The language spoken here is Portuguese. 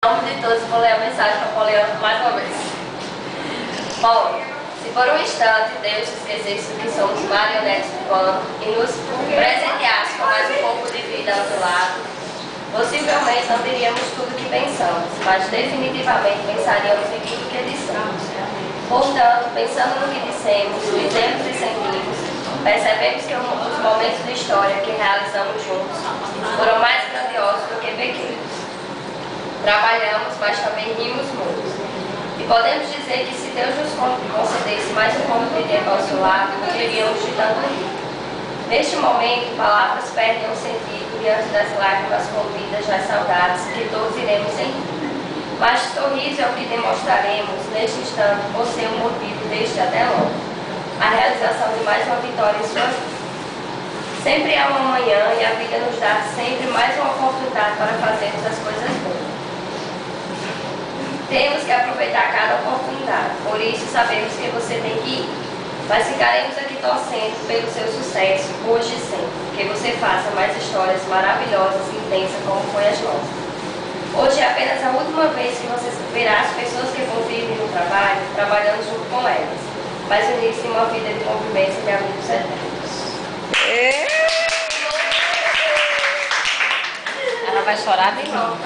Em nome de todos, vou ler a mensagem para Poliana mais uma vez. Bom, se por um instante Deus esquecesse que somos marionetes do bando e nos presenteasse com mais um pouco de vida ao seu lado, possivelmente não diríamos tudo o que pensamos, mas definitivamente pensaríamos em tudo o que dissemos. Portanto, pensando no que dissemos, dizemos e sentimos, percebemos que os momentos de história que realizamos juntos foram mais grandiosos do que pequenos. Trabalhamos, mas também rimos muito. E podemos dizer que se Deus nos concedesse mais um pouco de tempo ao seu lado, morreríamos de tanto rir. Neste momento, palavras perdem o sentido diante das lágrimas contidas nas saudades que todos iremos sentir. Mas sorriso é o que demonstraremos neste instante por ser o motivo deste até logo. A realização de mais uma vitória em sua vida. Sempre há uma manhã e a vida nos dá sempre mais uma oportunidade para fazermos as coisas boas. Temos que aproveitar cada oportunidade, por isso sabemos que você tem que ir. Mas ficaremos aqui torcendo pelo seu sucesso, hoje e sempre, que você faça mais histórias maravilhosas e intensas como foi as nossas. Hoje é apenas a última vez que você verá as pessoas que convivem no trabalho, trabalhando junto com elas, mas o início de uma vida de movimentos e de amigos eternos. Ela vai chorar de novo.